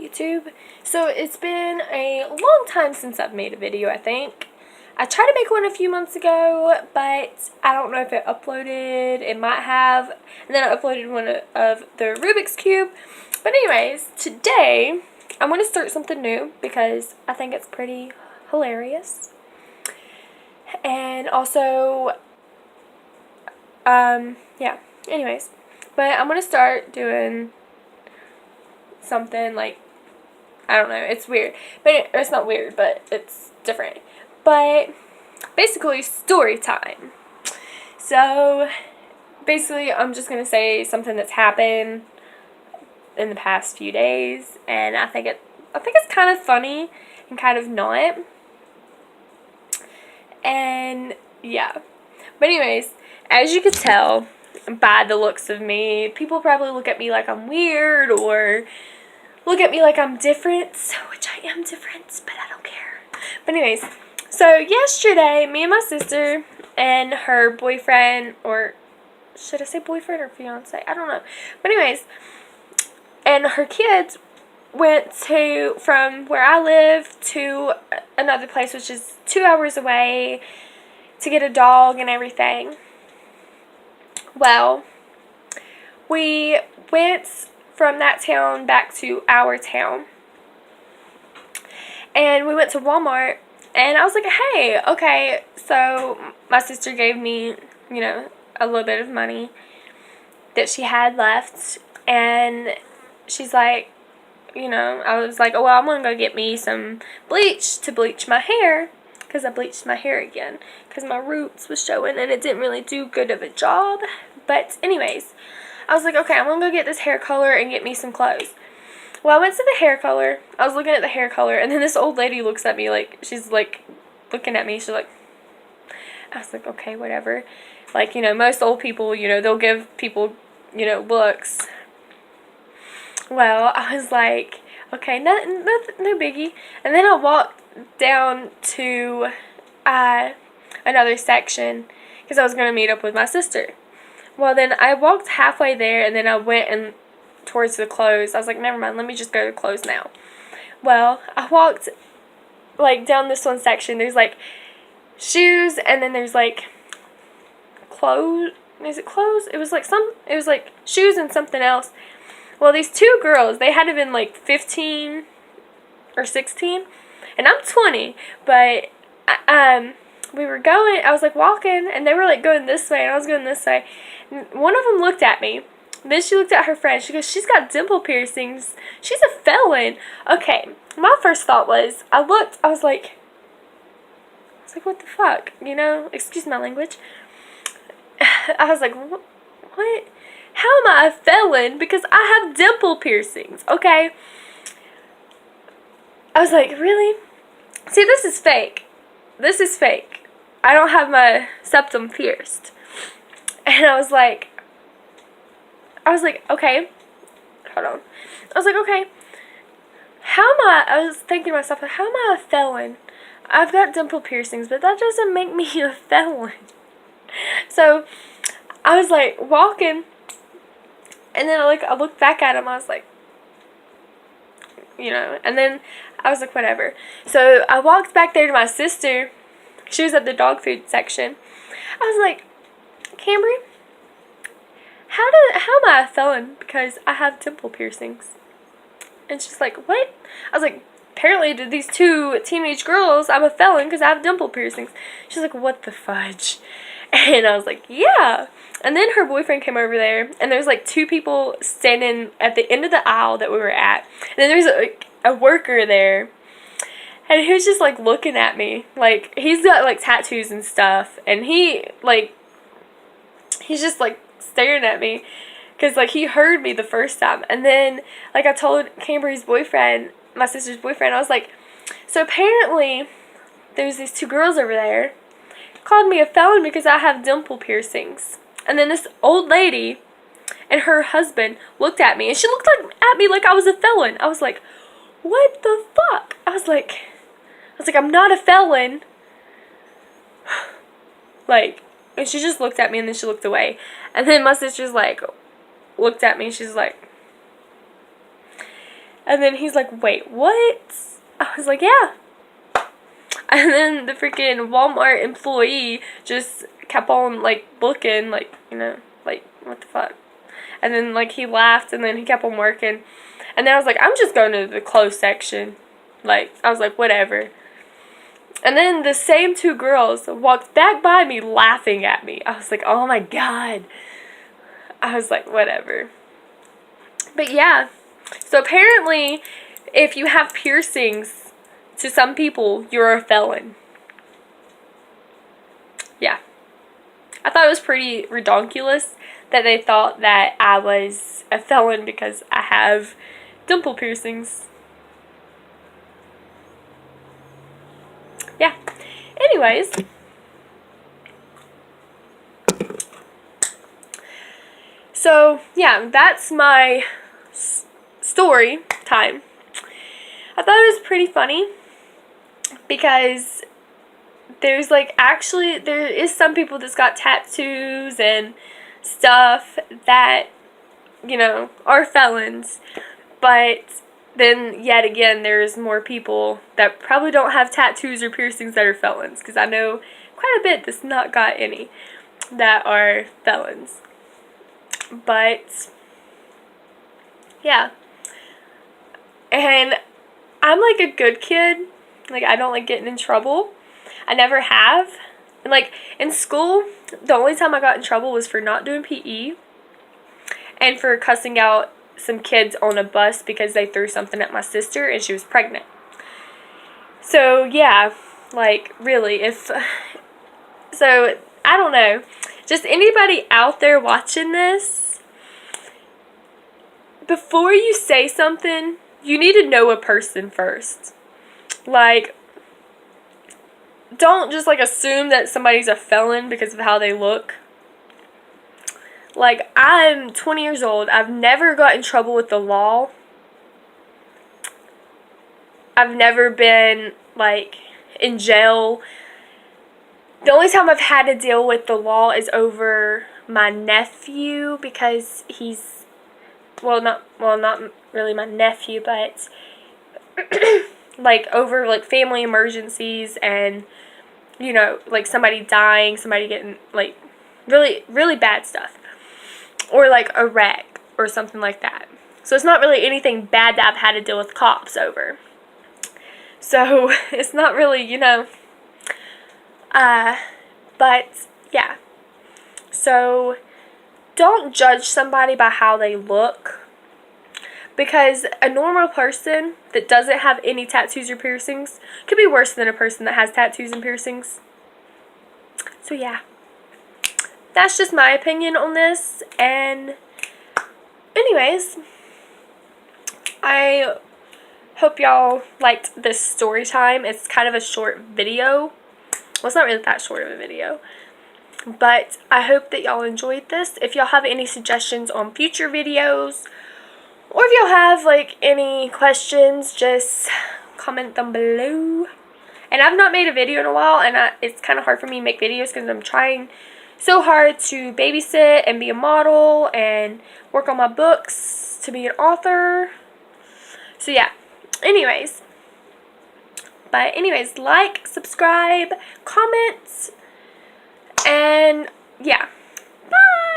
Hey YouTube. So it's been a long time since I've made a video, I think. I tried to make one a few months ago, but I don't know if it uploaded. It might have. And then I uploaded one of the Rubik's Cube. But anyways, today I'm going to start something new because I think it's pretty hilarious. And also, yeah, anyways. But I'm going to start doing something like, I don't know, it's weird, but it's not weird, but it's different. But basically, story time. So basically, I'm just gonna say something that's happened in the past few days, and I think it's kind of funny and kind of not. And yeah, but anyways, as you could tell by the looks of me, people probably look at me like I'm weird or look at me like I'm different, which I am different, but I don't care. But anyways, so yesterday, me and my sister and her boyfriend, or should I say boyfriend or fiance? I don't know. But anyways, and her kids went from where I live to another place, which is 2 hours away, to get a dog and everything. Well, we went from that town back to our town, and we went to Walmart, and I was like, hey, okay, so my sister gave me, a little bit of money that she had left, and she's like, I was like, oh, well, I'm gonna go get me some bleach to bleach my hair, because I bleached my hair again, because my roots was showing, and it didn't really do good of a job. But anyways, I was like, okay, I'm going to go get this hair color and get me some clothes. Well, I went to the hair color. I was looking at the hair color, and then this old lady looks at me like, she's like, looking at me. She's like, I was like, okay, whatever. Like, most old people, they'll give people, looks. Well, I was like, okay, no biggie. And then I walked down to another section because I was going to meet up with my sister. Well, then I walked halfway there, and then I went towards the clothes. I was like, never mind, let me just go to clothes now. Well, I walked, down this one section. There's, shoes, and then there's, clothes. Is it clothes? It was, shoes and something else. Well, these two girls, they had to have been, 15 or 16, and I'm 20, but, we were going, I was, walking, and they were, going this way, and I was going this way. One of them looked at me. Then she looked at her friend. She goes, she's got dimple piercings. She's a felon. Okay, my first thought was, I was like, what the fuck? Excuse my language. I was like, what? How am I a felon? Because I have dimple piercings, okay? I was like, really? See, this is fake. This is fake. I don't have my septum pierced. And I was like, okay, hold on. I was like, okay, I was thinking to myself, how am I a felon? I've got dimple piercings, but that doesn't make me a felon. So, I was walking, and then I looked back at him, I was like, and then I was like, whatever. So, I walked back there to my sister. She was at the dog food section. I was like, Cambry, how am I a felon because I have dimple piercings? And she's like, what? I was like, apparently to these two teenage girls, I'm a felon because I have dimple piercings. She's like, what the fudge? And I was like, yeah. And then her boyfriend came over there, and there's two people standing at the end of the aisle that we were at. And then there's a worker there. And he was just looking at me. He's got tattoos and stuff, and he's just staring at me because he heard me the first time. And then I told Cambry's boyfriend, my sister's boyfriend, I was like, so apparently there's these two girls over there called me a felon because I have dimple piercings. And then this old lady and her husband looked at me, and she looked at me like I was a felon. I was like, what the fuck? I was like, I'm not a felon. And she just looked at me, and then she looked away. And then my sister's looked at me, and she's like, And then he's like, wait, what? I was like, yeah. And then the freaking Walmart employee just kept on, like, looking, like, you know, like, what the fuck? And then, like, he laughed, and then he kept on working. And then I was like, I'm just going to the clothes section. Like, I was like, whatever. And then the same two girls walked back by me laughing at me. I was like, oh my god. I was like, whatever. But yeah. So apparently, if you have piercings, to some people, you're a felon. Yeah. I thought it was pretty redonkulous that they thought that I was a felon because I have dimple piercings. Yeah. Anyways. So, yeah, that's my story time. I thought it was pretty funny because there's like actually there is some people that's got tattoos and stuff that, you know, are felons, but then yet again there's more people that probably don't have tattoos or piercings that are felons, because I know quite a bit that's not got any that are felons. But yeah, and I'm like a good kid. Like, I don't like getting in trouble. I never have. And like in school, the only time I got in trouble was for not doing PE and for cussing out some kids on a bus because they threw something at my sister and she was pregnant. So yeah, like really, so I don't know. Just anybody out there watching this, before you say something, you need to know a person first. Like, don't just, like, assume that somebody's a felon because of how they look. Like, I'm 20 years old. I've never got in trouble with the law. I've never been, like, in jail. The only time I've had to deal with the law is over my nephew because he's, not really my nephew, but like over like family emergencies and, you know, like somebody dying, somebody getting like really, really bad stuff, or like a wreck or something like that. So it's not really anything bad that I've had to deal with cops over. So it's not really, you know, but yeah. So don't judge somebody by how they look, because a normal person that doesn't have any tattoos or piercings could be worse than a person that has tattoos and piercings. So yeah, that's just my opinion on this. And anyways, I hope y'all liked this story time. It's kind of a short video. Well, it's not really that short of a video, but I hope that y'all enjoyed this. If y'all have any suggestions on future videos, or if y'all have like any questions, just comment them below. And I've not made a video in a while, and it's kind of hard for me to make videos because I'm trying so hard to babysit and be a model and work on my books to be an author. So yeah, anyways, like, subscribe, comment, and yeah, bye.